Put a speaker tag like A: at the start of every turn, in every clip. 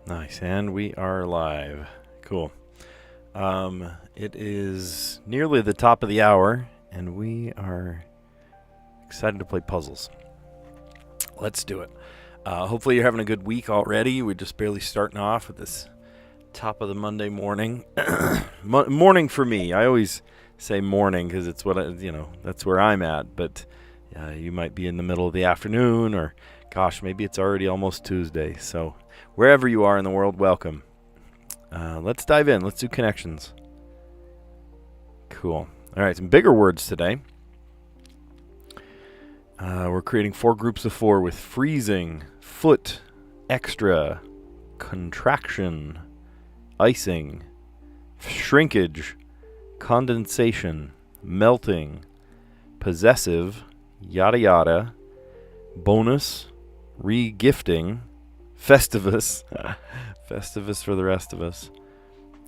A: Nice, and we are live. Cool. It is nearly the top of the hour, and we are excited to play puzzles. Let's do it. Hopefully you're having a good week already. We're just barely starting off with this top of the Monday morning. Morning for me. I always say morning because it's what that's where I'm at. But you might be in the middle of the afternoon, or gosh, maybe it's already almost Tuesday. So wherever you are in the world, welcome. Let's dive in. Let's do connections. Cool. All right, some bigger words today. We're creating 4 groups of 4 with freezing, foot, extra, contraction, icing, shrinkage, condensation, melting, possessive, yada yada, bonus, re-gifting, Festivus, Festivus for the rest of us,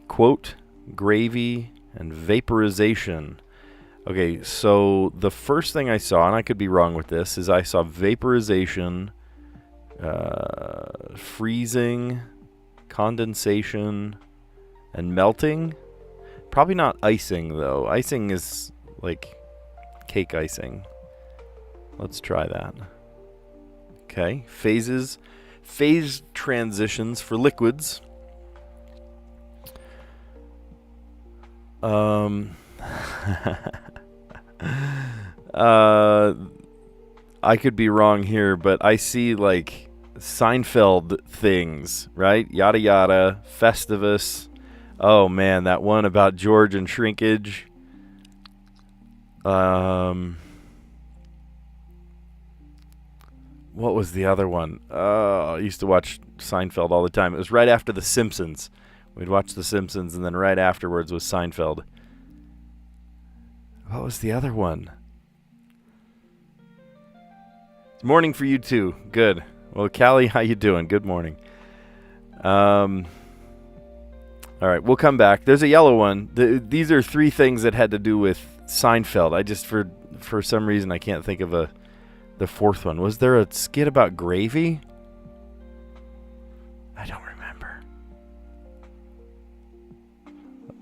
A: quote, gravy, and vaporization. Okay, so the first thing I saw, and I could be wrong with this, is I saw vaporization, freezing, condensation, and melting. Probably not icing, though. Icing is like cake icing. Let's try that. Okay, phase transitions for liquids. I could be wrong here, but I see like Seinfeld things, right? Yada yada, Festivus. Oh man, that one about George and shrinkage. What was the other one? I used to watch Seinfeld all the time. It was right after The Simpsons. We'd watch The Simpsons, and then right afterwards was Seinfeld. What was the other one? It's morning for you too. Good. Well, Callie, how you doing? Good morning. All right, we'll come back. There's a yellow one. These are 3 things that had to do with Seinfeld. I just, for some reason, I can't think of the 4th one. Was there a skit about gravy? I don't remember.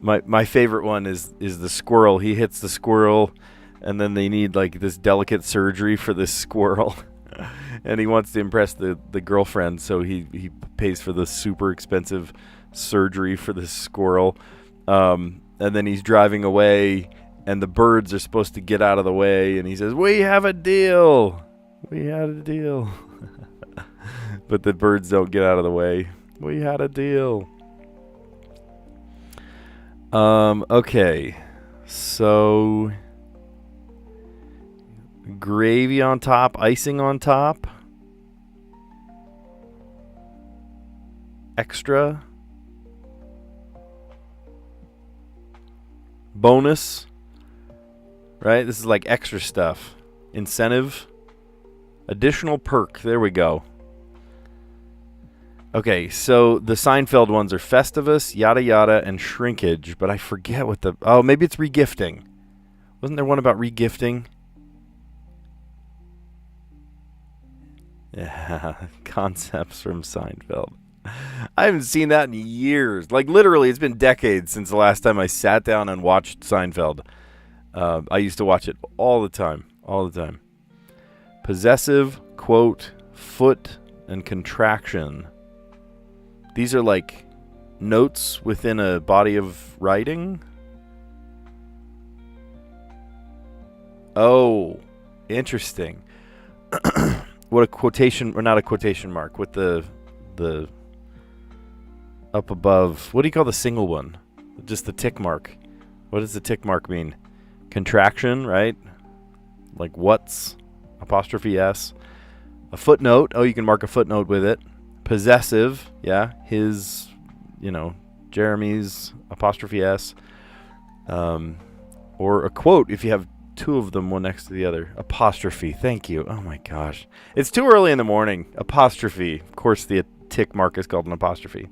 A: My favorite one is the squirrel. He hits the squirrel, and then they need like this delicate surgery for this squirrel. And he wants to impress the girlfriend, so he pays for the super expensive surgery for this squirrel. And then he's driving away, and the birds are supposed to get out of the way, and he says, "We have a deal. We had a deal." But the birds don't get out of the way. We had a deal. Okay. So gravy on top, icing on top. Extra. Bonus. Right? This is like extra stuff. Incentive. Additional perk. There we go. Okay, so the Seinfeld ones are Festivus, yada yada, and shrinkage, but I forget what maybe it's regifting. Wasn't there one about regifting? Yeah, concepts from Seinfeld. I haven't seen that in years. Like literally, it's been decades since the last time I sat down and watched Seinfeld. I used to watch it all the time. Possessive, quote, foot, and contraction. These are like notes within a body of writing. Oh, interesting. What a quotation, or not a quotation mark, with the up above. What do you call the single one? Just the tick mark. What does the tick mark mean? Contraction, right? Like what's, apostrophe S. A footnote. Oh, you can mark a footnote with it. Possessive, yeah, his, Jeremy's, apostrophe S. Or a quote if you have 2 of them, one next to the other. Apostrophe, thank you. Oh my gosh. It's too early in the morning. Apostrophe. Of course, the tick mark is called an apostrophe.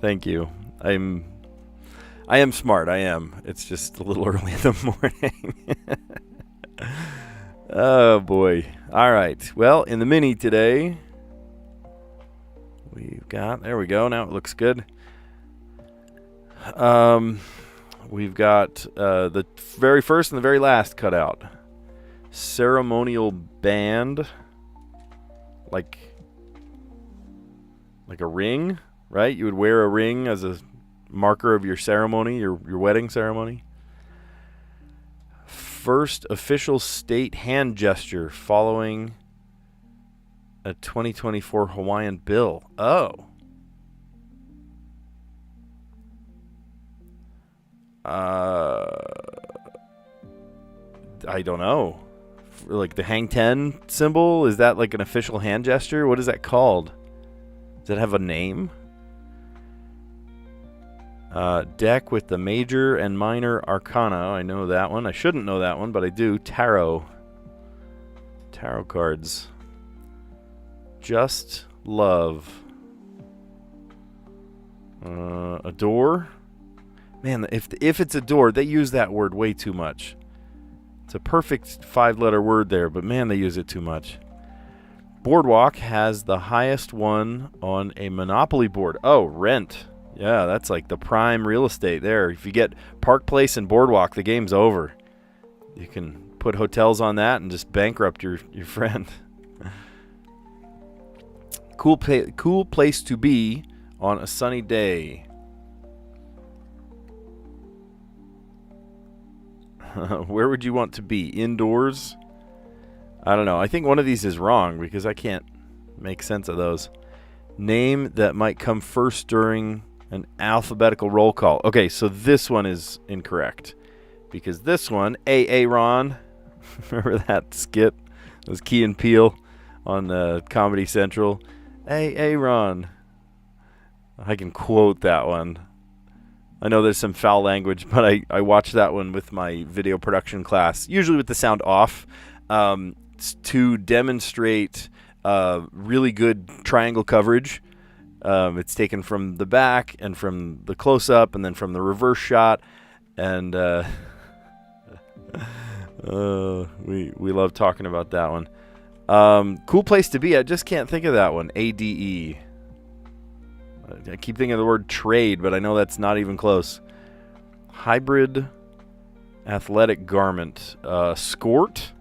A: Thank you. I am smart. I am. It's just a little early in the morning. Oh, boy. All right. Well, in the mini today, we've got... There we go. Now it looks good. We've got the very first and the very last cutout. Ceremonial band. Like a ring, right? You would wear a ring as a marker of your ceremony, your wedding ceremony. First official state hand gesture following a 2024 Hawaiian bill. Oh. I don't know. Like the hang 10 symbol, is that like an official hand gesture? What is that called? Does it have a name? Deck with the major and minor arcana. I know that one. I shouldn't know that one, but I do. Tarot cards. Just love. A door. Man, if it's a door, they use that word way too much. It's a perfect 5-letter word there, but man, they use it too much. Boardwalk has the highest one on a Monopoly board. Oh, rent. Yeah, that's like the prime real estate there. If you get Park Place and Boardwalk, the game's over. You can put hotels on that and just bankrupt your friend. Cool place to be on a sunny day. Where would you want to be? Indoors? I don't know. I think one of these is wrong because I can't make sense of those. Name that might come first during an alphabetical roll call. Okay, so this one is incorrect. Because this one, Ron, remember that skit? It was Key and Peele on Comedy Central. Ron. I can quote that one. I know there's some foul language, but I watched that one with my video production class, usually with the sound off, to demonstrate really good triangle coverage. It's taken from the back and from the close-up and then from the reverse shot. And we love talking about that one. Cool place to be. I just can't think of that one. ADE. I keep thinking of the word trade, but I know that's not even close. Hybrid athletic garment. Skirt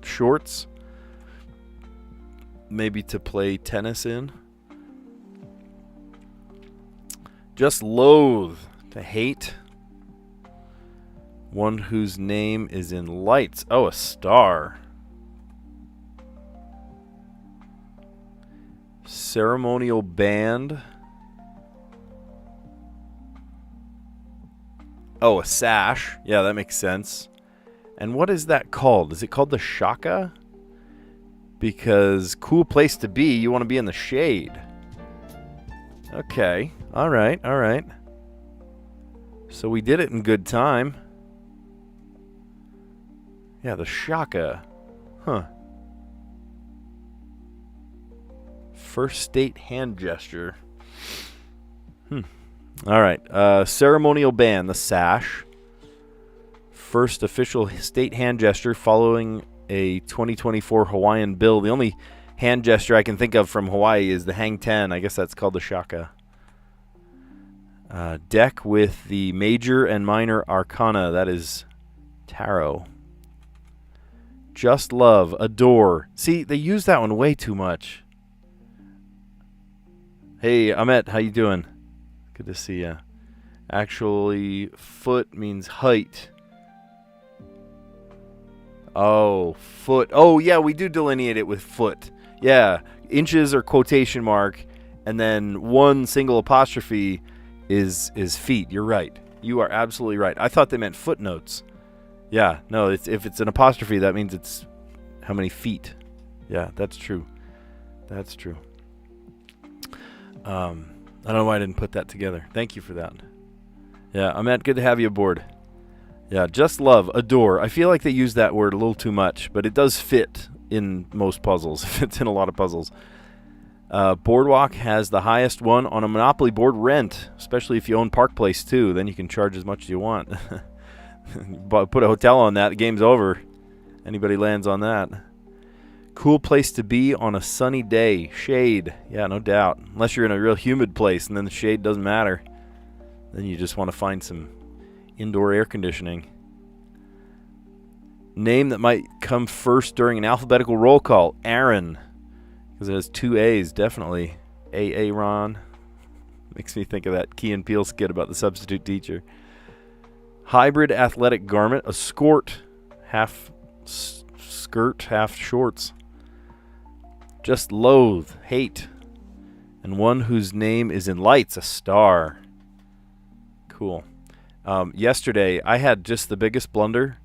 A: shorts. Maybe to play tennis in. Just loathe. To hate. One whose name is in lights. Oh, a star. Ceremonial band. Oh, a sash. Yeah, that makes sense. And what is that called? Is it called the shaka? Because cool place to be, you want to be in the shade. Okay. All right. So we did it in good time. Yeah, the shaka. Huh. First state hand gesture. All right. Ceremonial band, the sash. First official state hand gesture following a 2024 Hawaiian bill. The only hand gesture I can think of from Hawaii is the hang 10. I guess that's called the shaka. Deck with the major and minor arcana. That is tarot. Just love, adore. See, they use that one way too much. Hey, Ahmet, how you doing? Good to see ya. Actually, foot means height. Oh, foot. Oh, yeah, we do delineate it with foot. Yeah, inches are quotation mark, and then one single apostrophe is feet. You're right. You are absolutely right. I thought they meant footnotes. Yeah, no, if it's an apostrophe, that means it's how many feet. Yeah, that's true. That's true. I don't know why I didn't put that together. Thank you for that. Yeah, Ahmet, good to have you aboard. Yeah, just love, adore. I feel like they use that word a little too much, but it does fit in most puzzles. It fits in a lot of puzzles. Boardwalk has the highest one on a Monopoly board. Rent, especially if you own Park Place too. Then you can charge as much as you want. Put a hotel on that, the game's over. Anybody lands on that. Cool place to be on a sunny day. Shade. Yeah, no doubt. Unless you're in a real humid place and then the shade doesn't matter. Then you just want to find some indoor air conditioning. Name that might come first during an alphabetical roll call. Aaron. Because it has 2 A's, definitely. Aaron. Makes me think of that Key and Peele skit about the substitute teacher. Hybrid athletic garment. A skort. Half skirt, half shorts. Just loathe, hate. And one whose name is in lights. A star. Cool. Yesterday, I had just the biggest blunder.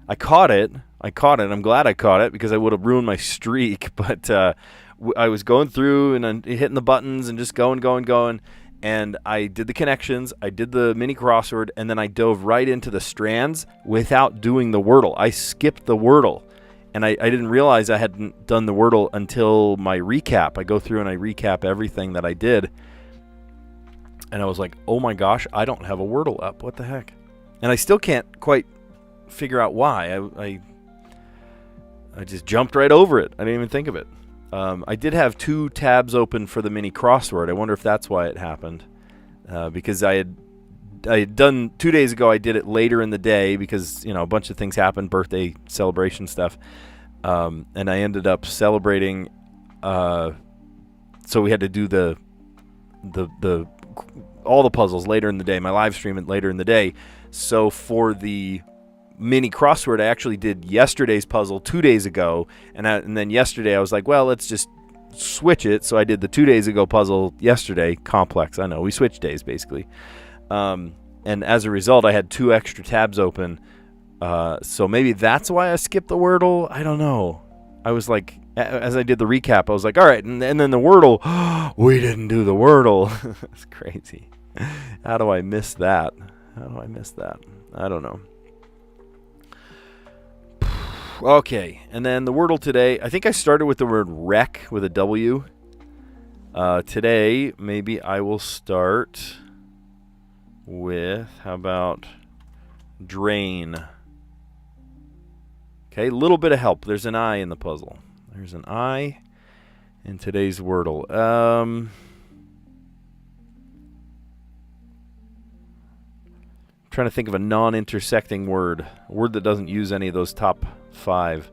A: I caught it. I'm glad I caught it because I would have ruined my streak. But I was going through and hitting the buttons and just going. And I did the connections. I did the mini crossword. And then I dove right into the strands without doing the Wordle. I skipped the Wordle. And I didn't realize I hadn't done the Wordle until my recap. I go through and I recap everything that I did. And I was like, oh my gosh, I don't have a Wordle up. What the heck? And I still can't quite figure out why. I just jumped right over it. I didn't even think of it. I did have 2 tabs open for the mini crossword. I wonder if that's why it happened. Because I had done 2 days ago, I did it later in the day because, a bunch of things happened, birthday celebration stuff. And I ended up celebrating. So we had to do the all the puzzles later in the day, my live stream later in the day. So for the mini crossword, I actually did yesterday's puzzle 2 days ago. And then yesterday I was like, well, let's just switch it. So I did the 2 days ago puzzle yesterday. Complex, I know. We switched days, basically. And as a result, I had 2 extra tabs open. So maybe that's why I skipped the Wordle. I don't know. I was like, as I did the recap, I was like, all right. And then the Wordle, we didn't do the Wordle. That's crazy. How do I miss that? I don't know. Okay. And then the Wordle today, I think I started with the word wreck with a W. Today, maybe I will start with, how about drain? Okay, a little bit of help. There's an I in the puzzle. There's an I in today's Wordle. Trying to think of a non-intersecting word. A word that doesn't use any of those top 5.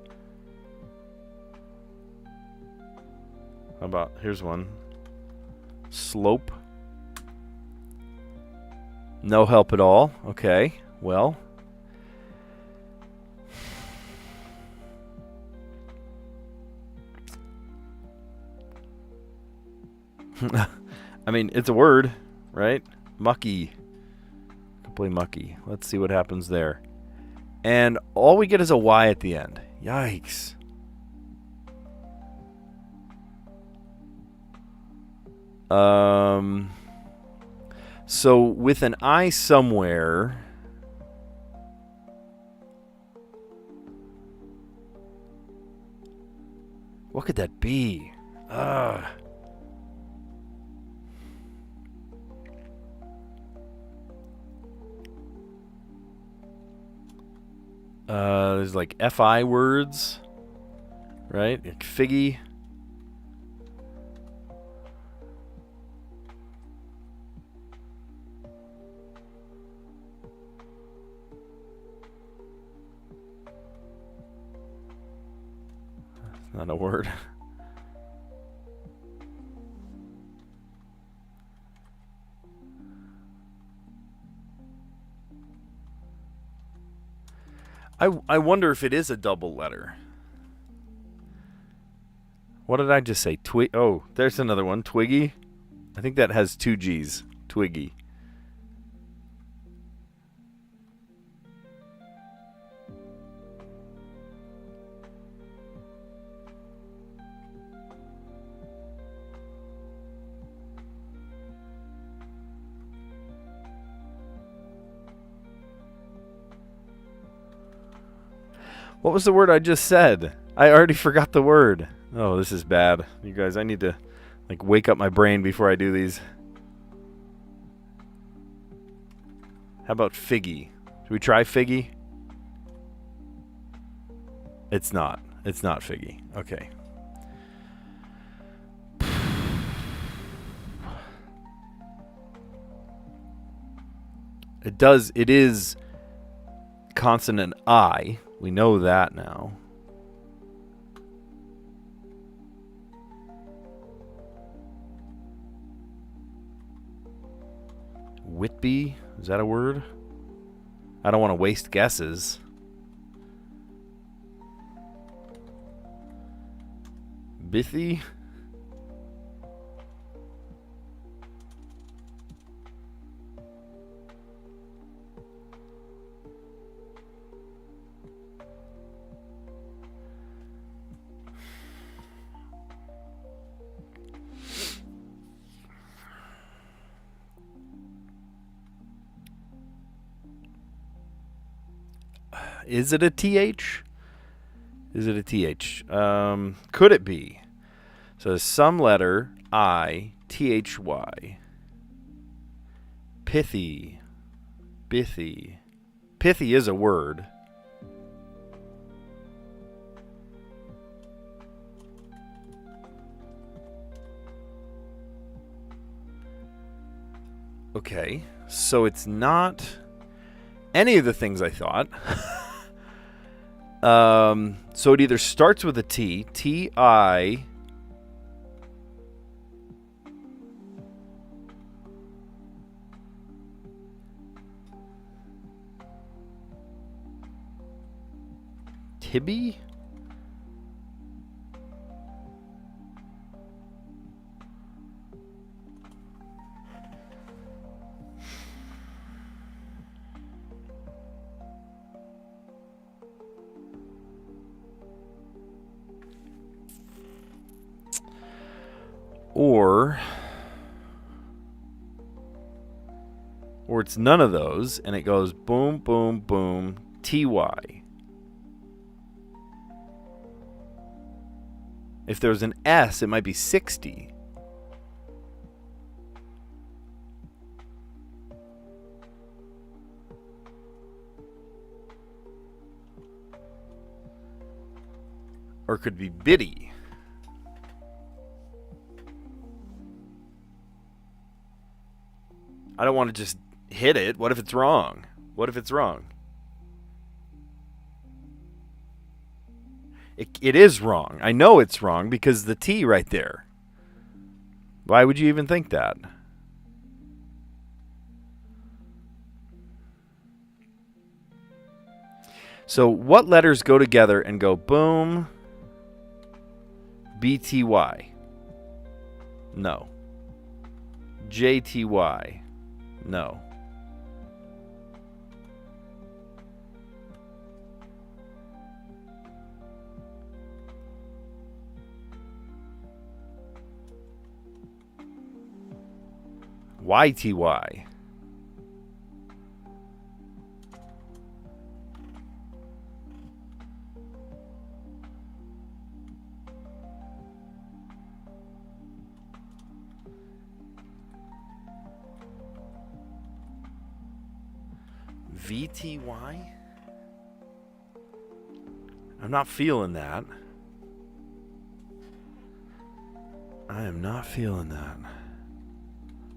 A: How about, here's one. Slope. No help at all. Okay, well. I mean, it's a word, right? Mucky. Could play mucky. Let's see what happens there. And all we get is a Y at the end. Yikes. So with an I somewhere, what could that be? There's like FI words, right? Like figgy. That's not a word. I wonder if it is a double letter. What did I just say? Oh, there's another one. Twiggy. I think that has 2 G's. Twiggy. What was the word I just said? I already forgot the word. Oh, this is bad. You guys, I need to wake up my brain before I do these. How about figgy? Should we try figgy? It's not. It's not figgy. Okay. It is consonant I. We know that now. Whitby? Is that a word? I don't want to waste guesses. Bithy? Is it a TH? Is it a TH? Could it be? So some letter I, THY. Pithy. Bithy. Pithy is a word. Okay, so it's not any of the things I thought. So it either starts with a T, T-I, Tibby? Or it's none of those, and it goes boom, boom, boom, TY. If there's an S, it might be 60. Or it could be bitty. I don't want to just hit it. What if it's wrong? What if it's wrong? It is wrong. I know it's wrong because the T right there. Why would you even think that? So what letters go together and go boom, BTY? No. JTY? No. YTY? VTY? I'm not feeling that. I am not feeling that.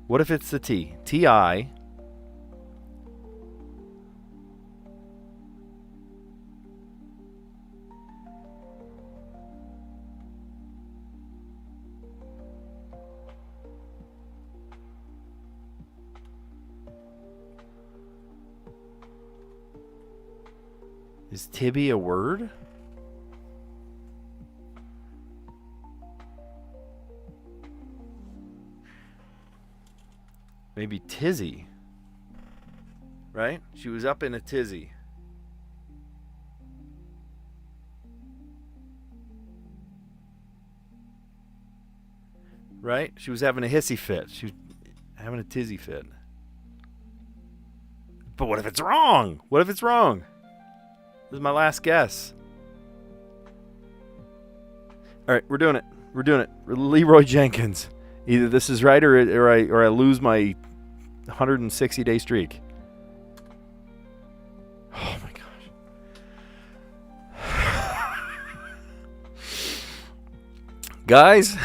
A: What if it's the T? TI. Is Tibby a word? Maybe tizzy. Right? She was up in a tizzy. Right? She was having a hissy fit. She was having a tizzy fit. But what if it's wrong? What if it's wrong? This is my last guess. All right, we're doing it. We're doing it. Leroy Jenkins. Either this is right or I lose my 160-day streak. Oh my gosh. Guys.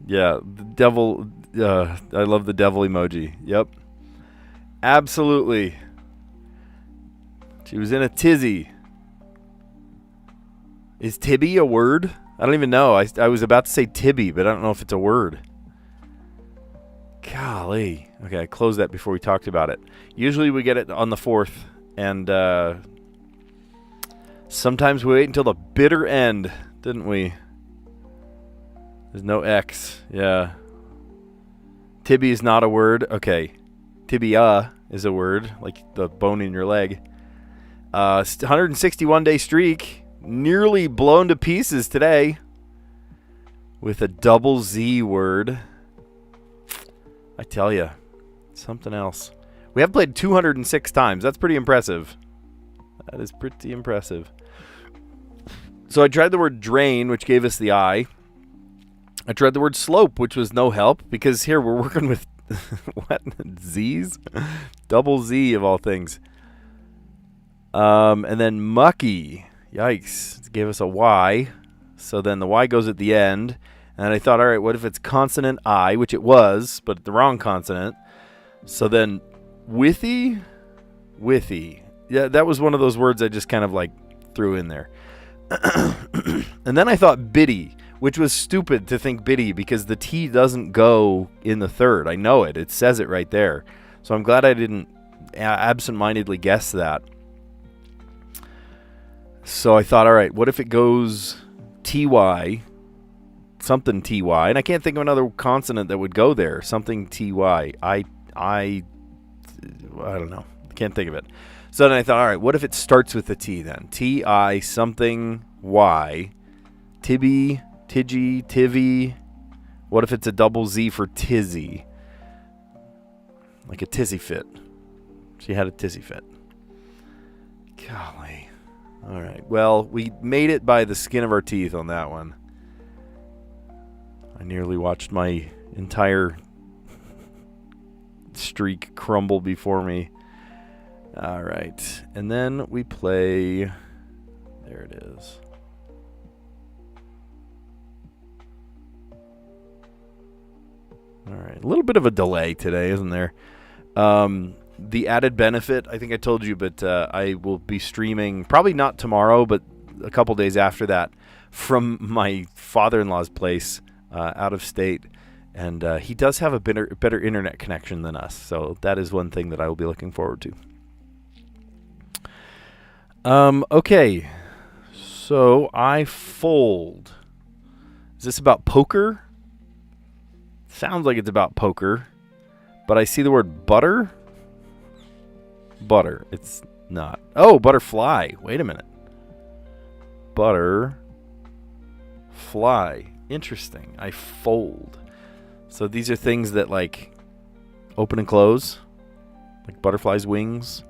A: Yeah, the devil. I love the devil emoji. Yep. Absolutely. She was in a tizzy. Is Tibby a word? I don't even know. I was about to say Tibby, but I don't know if it's a word. Golly. Okay, I closed that before we talked about it. Usually we get it on the 4th, and sometimes we wait until the bitter end, didn't we? There's no X. Yeah. Tibby is not a word. Okay. Tibia is a word, like the bone in your leg. 161-day streak. Nearly blown to pieces today with a double Z word. I tell you, something else. We have played 206 times. That's pretty impressive. That is pretty impressive. So I tried the word drain, which gave us the I. I tried the word slope, which was no help, because here we're working with what? Z's? Double Z of all things. And then mucky. Yikes. It gave us a Y. So then the Y goes at the end. And I thought, all right, what if it's consonant I, which it was, but the wrong consonant. So then withy. Yeah, that was one of those words I just kind of like threw in there. And then I thought biddy, which was stupid to think biddy because the T doesn't go in the third. I know it. It says it right there. So I'm glad I didn't absentmindedly guess that. So I thought, all right, what if it goes TY, something TY, and I can't think of another consonant that would go there. Something TY. I don't know. Can't think of it. So then I thought, all right, what if it starts with a T then? TI something Y. Tibby, Tidgy, Tivy. What if it's a double Z for tizzy? Like a tizzy fit. She had a tizzy fit. Golly. All right. Well, we made it by the skin of our teeth on that one. I nearly watched my entire streak crumble before me. All right. And then we play... There it is. All right. A little bit of a delay today, isn't there? The added benefit, I think I told you, but I will be streaming, probably not tomorrow, but a couple days after that, from my father-in-law's place out of state. And he does have a better internet connection than us. So that is one thing that I will be looking forward to. Okay. So I fold. Is this about poker? Sounds like it's about poker. But I see the word butter. Butter. It's not. Oh, butterfly. Wait a minute. Butterfly. Interesting. I fold. So these are things that like open and close. Like butterflies' wings.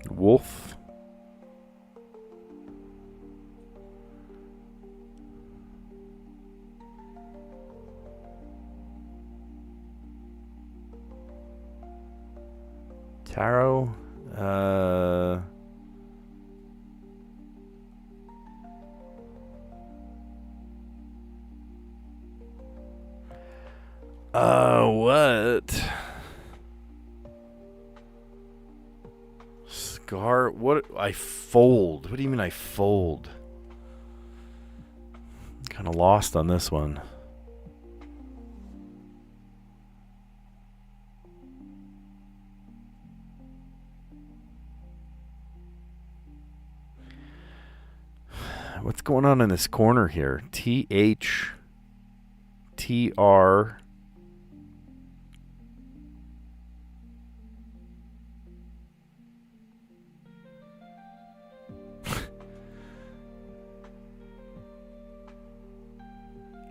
A: Wolf. Tarot. What? Scar. What? I fold. What do you mean I fold? Kind of lost on this one. What's going on in this corner here? TH. TR.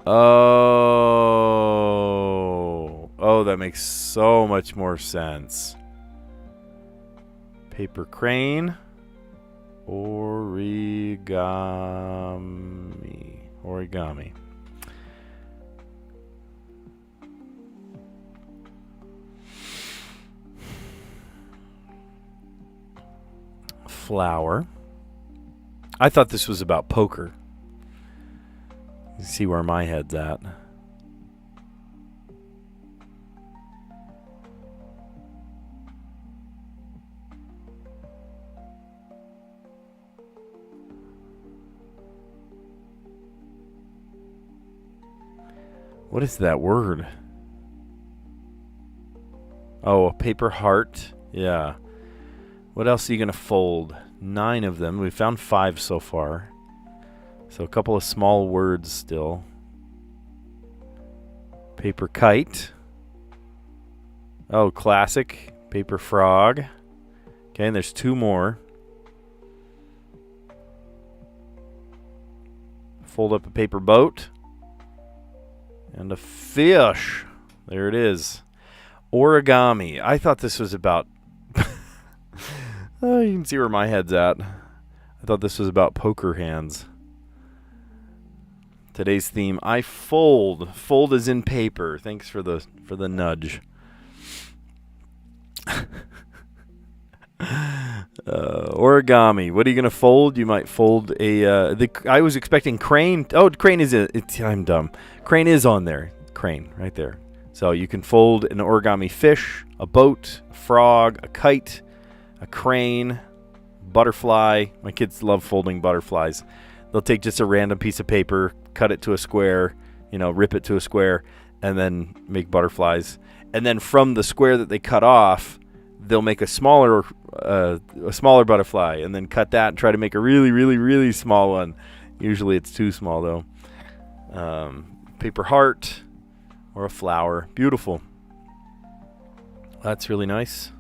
A: Oh. Oh, that makes so much more sense. Paper crane. Origami. Origami. Flower. I thought this was about poker. You see where my head's at. What is that word? Oh, a paper heart. Yeah. What else are you going to fold? 9 of them. We found 5 so far. So a couple of small words still. Paper kite. Oh, classic. Paper frog. Okay, and there's 2 more. Fold up a paper boat. And a fish. There it is. Origami. I thought this was about... Oh, you can see where my head's at. I thought this was about poker hands. Today's theme, I fold. Fold is in paper. Thanks for the nudge. Origami. What are you gonna fold? You might fold a. I was expecting crane. Oh, crane is I'm dumb. Crane is on there. Crane right there. So you can fold an origami fish, a boat, a frog, a kite, a crane, butterfly. My kids love folding butterflies. They'll take just a random piece of paper, cut it to a square, rip it to a square, and then make butterflies. And then from the square that they cut off, they'll make a smaller butterfly, and then cut that and try to make a really, really, really small one. Usually it's too small though. Paper heart or a flower. Beautiful. That's really nice.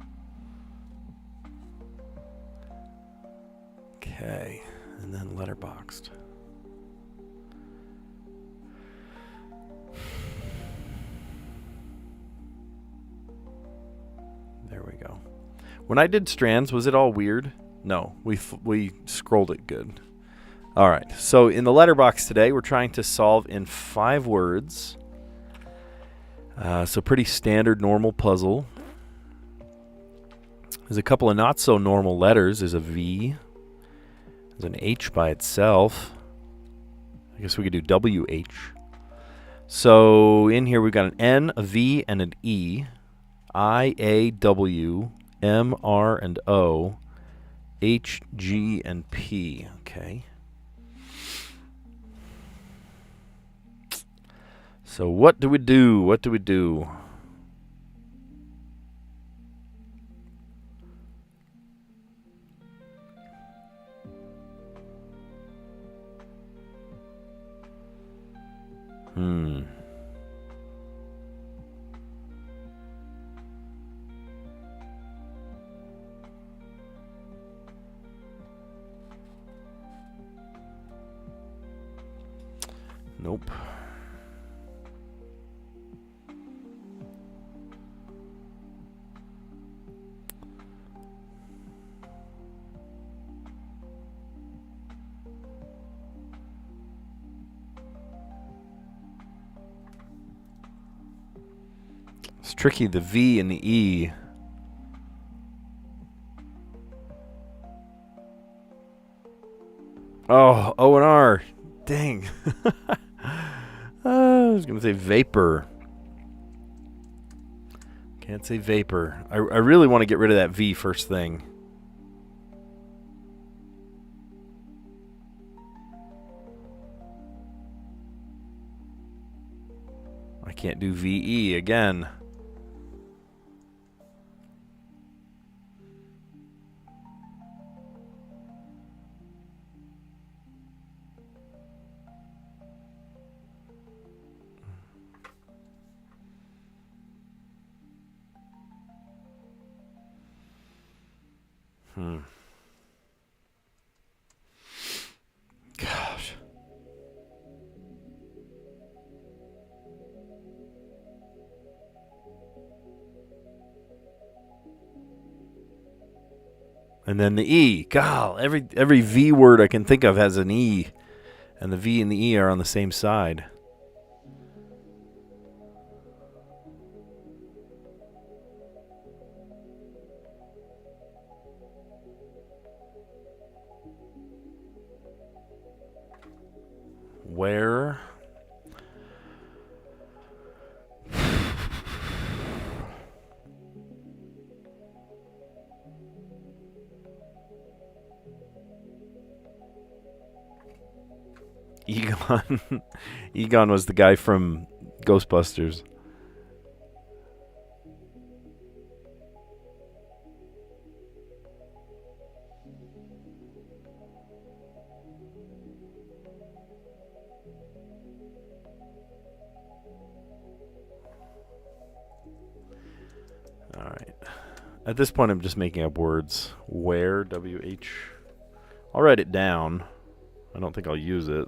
A: Okay, and then letterboxed. There we go. When I did Strands, was it all weird? No, we scrolled it good. All right, so in the letterbox today, we're trying to solve in 5 words. So pretty standard, normal puzzle. There's a couple of not so normal letters. There's a V. There's an H by itself. I guess we could do WH. So in here we've got an N, a V, and an E. I, A, W, M, R, and O. H, G, and P. Okay. So what do we do? What do we do? Nope. It's tricky, the V and the E. Oh, O and R. Dang. I was going to say vapor. Can't say vapor. I really want to get rid of that V first thing. I can't do VE again. Gosh. And then the E. God, every V word I can think of has an E. And the V and the E are on the same side. Where? Egon. Egon was the guy from Ghostbusters. All right. At this point, I'm just making up words. Where, W-H. I'll write it down. I don't think I'll use it.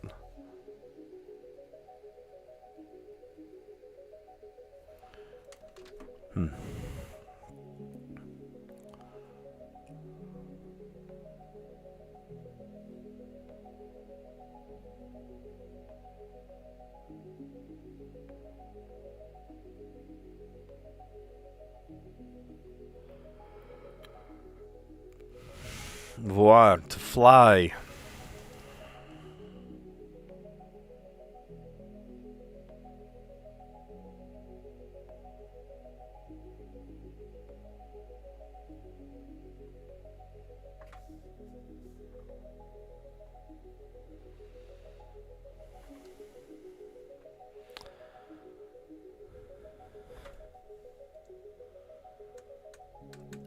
A: Voir, to fly.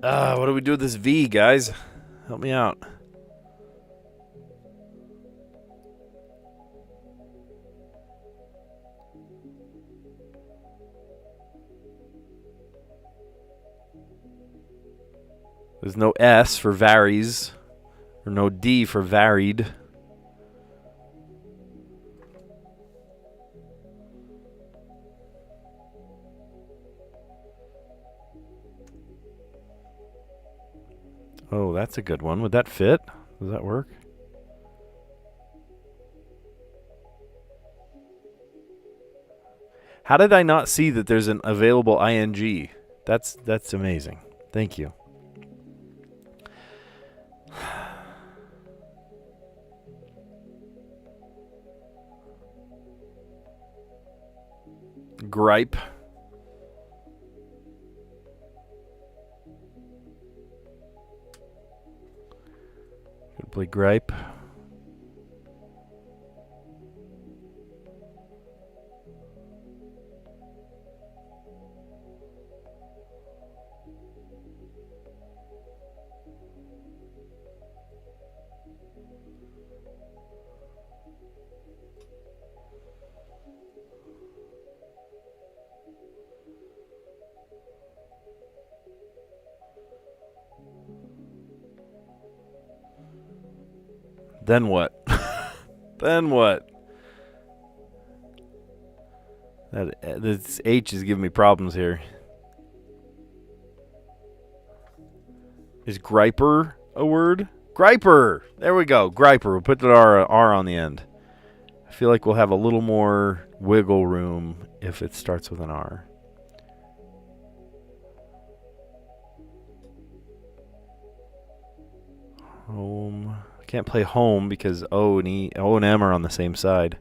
A: What do we do with this V, guys? Help me out. There's no S for varies, or no D for varied. Oh, that's a good one. Would that fit? Does that work? How did I not see that there's an available ing? That's amazing. Thank you. Gripe. Could play gripe. Then what? Then what? This H is giving me problems here. Is griper a word? Griper! There we go. Griper. We'll put the R on the end. I feel like we'll have a little more wiggle room if it starts with an R. Home. I can't play home because O and M are on the same side.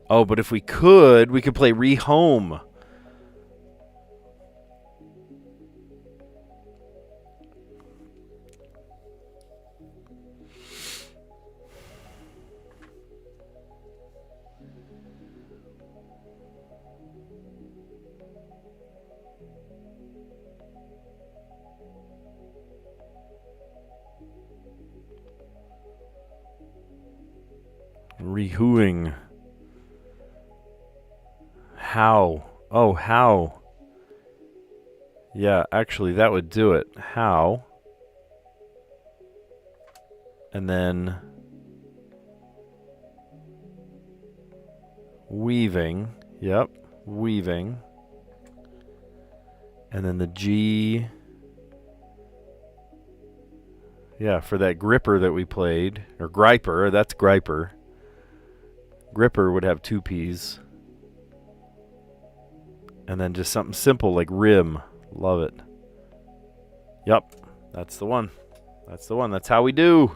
A: Oh, but if we could play rehome. Rehooing. How? Oh, how? Yeah, actually, that would do it. How? And then weaving. Yep, weaving. And then the G. Yeah, for that gripper that we played. Or griper, that's griper. Gripper would have 2 P's. And then just something simple like rim. Love it. Yep, that's the one. That's the one. That's how we do.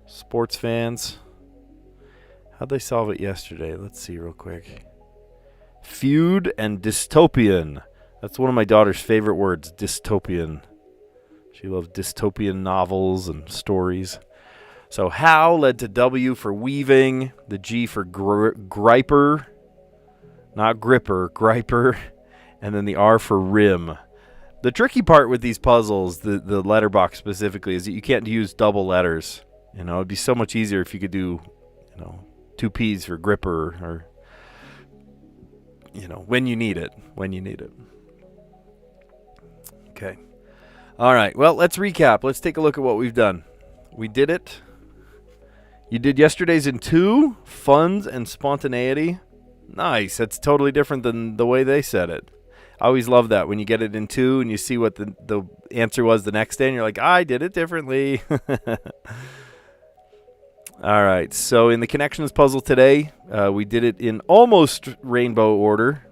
A: Sports fans. How'd they solve it yesterday? Let's see real quick. Feud and dystopian. That's one of my daughter's favorite words, dystopian. She loves dystopian novels and stories. So how led to W for weaving, the G for griper, not gripper, griper, and then the R for rim. The tricky part with these puzzles, the letterbox specifically, is that you can't use double letters. You know, it'd be so much easier if you could do, 2 P's for gripper or, when you need it. Okay. All right. Well, let's recap. Let's take a look at what we've done. We did it. You did yesterday's in 2, funds and spontaneity. Nice. That's totally different than the way they said it. I always love that when you get it in 2 and you see what the answer was the next day and you're like, I did it differently. All right. So in the connections puzzle today, we did it in almost rainbow order.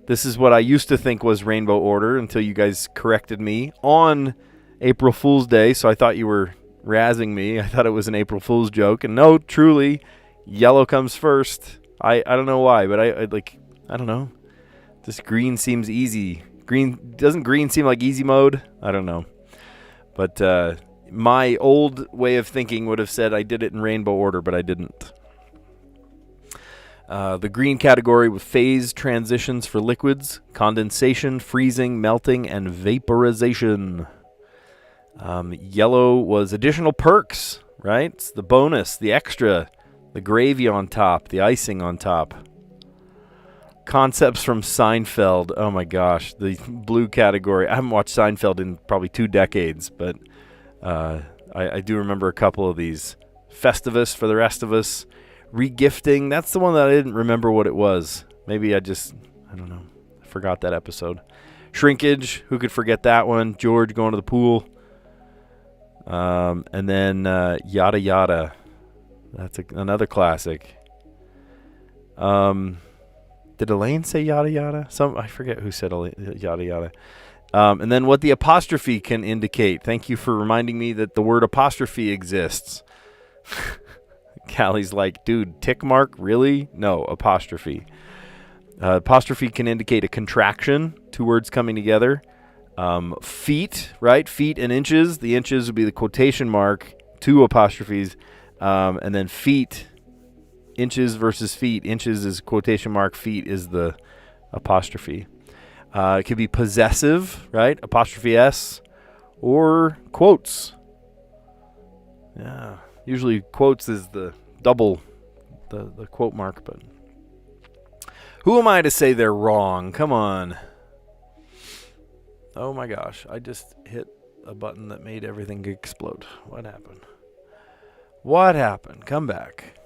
A: This is what I used to think was rainbow order until you guys corrected me on April Fool's Day. So I thought you were razzing me. I thought it was an April Fool's joke. And no, truly, yellow comes first. I don't know why, but I don't know. This green seems easy. Doesn't green seem like easy mode? I don't know. But my old way of thinking would have said I did it in rainbow order, but I didn't. The green category with phase transitions for liquids, condensation, freezing, melting, and vaporization. Yellow was additional perks, right? It's the bonus, the extra, the gravy on top, the icing on top. Concepts from Seinfeld. Oh my gosh, the blue category. I haven't watched Seinfeld in probably 2 decades, but I do remember a couple of these. Festivus for the rest of us. Regifting, that's the one that I didn't remember what it was. Maybe I don't know. I forgot that episode. Shrinkage, who could forget that one? George going to the pool. And then Yada Yada. That's another classic. Did Elaine say Yada Yada? I forget who said Yada Yada. And then what the apostrophe can indicate. Thank you for reminding me that the word apostrophe exists. Callie's like, dude, tick mark? Really? No, apostrophe. Apostrophe can indicate a contraction, 2 words coming together. Feet, right? Feet and inches. The inches would be the quotation mark, 2 apostrophes. And then feet, inches versus feet. Inches is quotation mark, feet is the apostrophe. It could be possessive, right? Apostrophe S. Or quotes. Yeah. Usually quotes is the double, the quote mark, but who am I to say they're wrong? Come on. Oh my gosh, I just hit a button that made everything explode. What happened? What happened? Come back.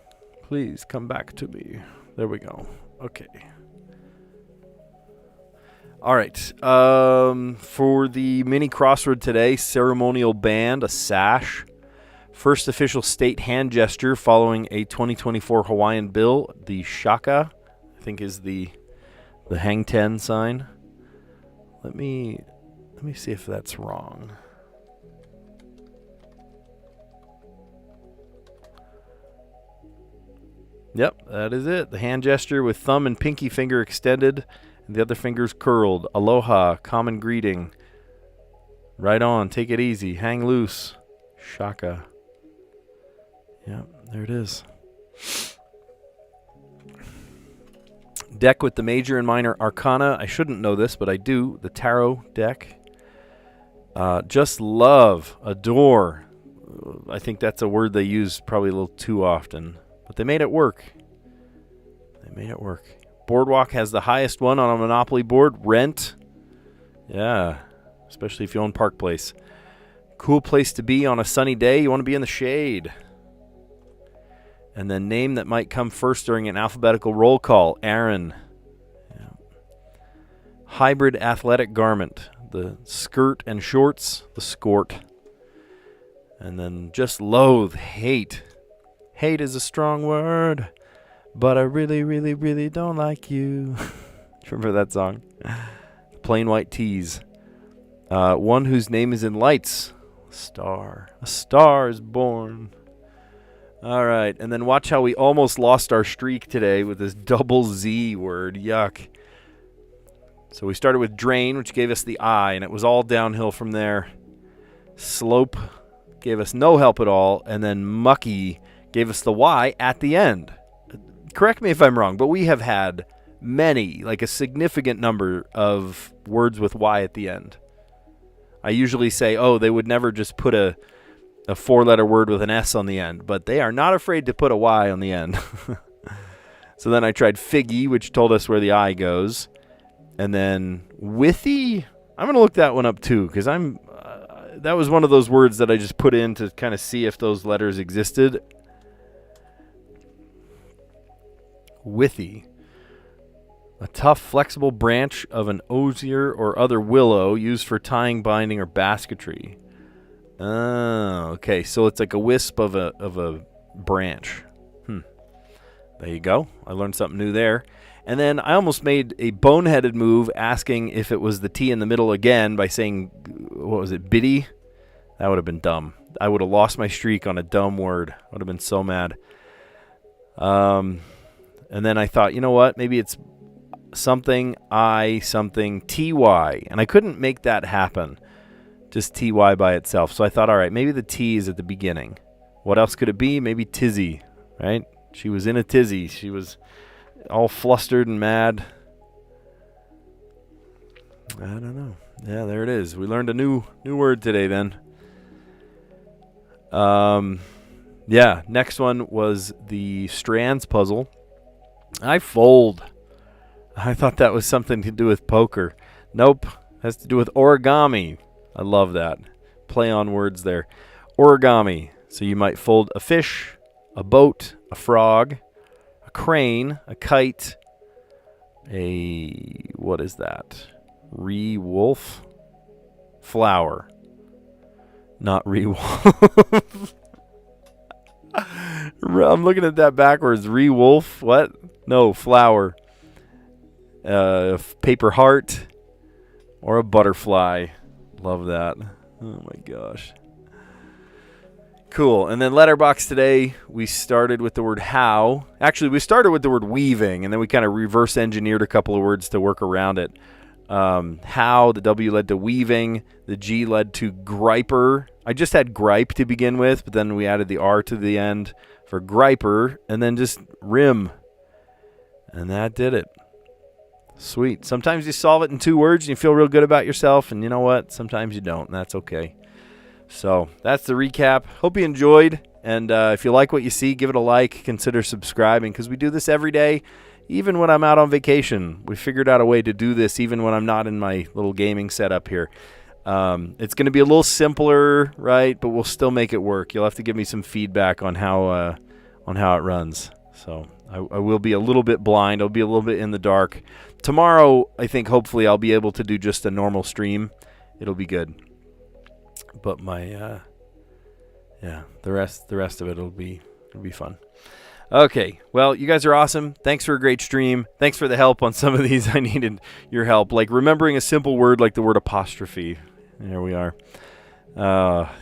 A: Please come back to me. There we go. Okay. All right. For the mini crossword today, ceremonial band, a sash. First official state hand gesture following a 2024 Hawaiian bill, the shaka, I think is the hang ten sign. Let me see if that's wrong. Yep, that is it. The hand gesture with thumb and pinky finger extended and the other fingers curled. Aloha, common greeting. Right on, take it easy, hang loose. Shaka. Yep, there it is. Deck with the major and minor arcana. I shouldn't know this, but I do. The tarot deck. Just love, adore. I think that's a word they use probably a little too often. But they made it work. Boardwalk has the highest one on a Monopoly board. Rent. Yeah, especially if you own Park Place. Cool place to be on a sunny day. You want to be in the shade. And then name that might come first during an alphabetical roll call. Aaron. Yeah. Hybrid athletic garment. The skirt and shorts. The skort. And then just loathe. Hate. Hate is a strong word. But I really, really, really don't like you. Remember that song? Plain white tees. One whose name is in lights. Star. A star is born. All right. And then watch how we almost lost our streak today with this double Z word. Yuck. So we started with drain, which gave us the I, and it was all downhill from there. Slope gave us no help at all. And then mucky gave us the Y at the end. Correct me if I'm wrong, but we have had many, like a significant number of words with Y at the end. I usually say, oh, they would never just put a four-letter word with an S on the end, but they are not afraid to put a Y on the end. So then I tried figgy, which told us where the I goes. And then withy, I'm going to look that one up too, because that was one of those words that I just put in to kind of see if those letters existed. Withy. A tough, flexible branch of an osier or other willow used for tying, binding, or basketry. Oh, okay. So it's like a wisp of a branch. There you go. I learned something new there. And then I almost made a boneheaded move asking if it was the T in the middle again by saying, what was it, biddy? That would have been dumb. I would have lost my streak on a dumb word. I would have been so mad. And then I thought, you know what? Maybe it's something TY. And I couldn't make that happen. Just TY by itself. So I thought, all right, maybe the T is at the beginning. What else could it be? Maybe tizzy, right? She was in a tizzy. She was all flustered and mad. I don't know. Yeah, there it is. We learned a new word today then. Yeah, next one was the Strands puzzle. I fold. I thought that was something to do with poker. Nope. Has to do with origami. I love that. Play on words there. Origami. So you might fold a fish, a boat, a frog, a crane, a kite, what is that? Wolf? Flower. Not wolf. I'm looking at that backwards. Wolf? What? No, flower. Paper heart or a butterfly. Love that. Oh my gosh. Cool. And then letterbox today, we started with the word how. Actually, we started with the word weaving, and then we kind of reverse engineered a couple of words to work around it. How, the W led to weaving, the G led to griper. I just had gripe to begin with, but then we added the R to the end for griper, and then just rim. And that did it. Sweet. Sometimes you solve it in 2 words and you feel real good about yourself, and you know what? Sometimes you don't, and that's okay. So that's the recap. Hope you enjoyed, and if you like what you see, give it a like. Consider subscribing, because we do this every day, even when I'm out on vacation. We figured out a way to do this even when I'm not in my little gaming setup here. It's going to be a little simpler, right? But we'll still make it work. You'll have to give me some feedback on how it runs. So I will be a little bit blind. I'll be a little bit in the dark. Tomorrow, I think hopefully I'll be able to do just a normal stream. It'll be good. But my the rest of it'll be fun. Okay, well, you guys are awesome. Thanks for a great stream. Thanks for the help on some of these. I needed your help, like remembering a simple word like the word apostrophe. There we are.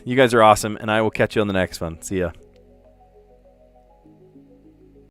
A: You guys are awesome, and I will catch you on the next one. See ya.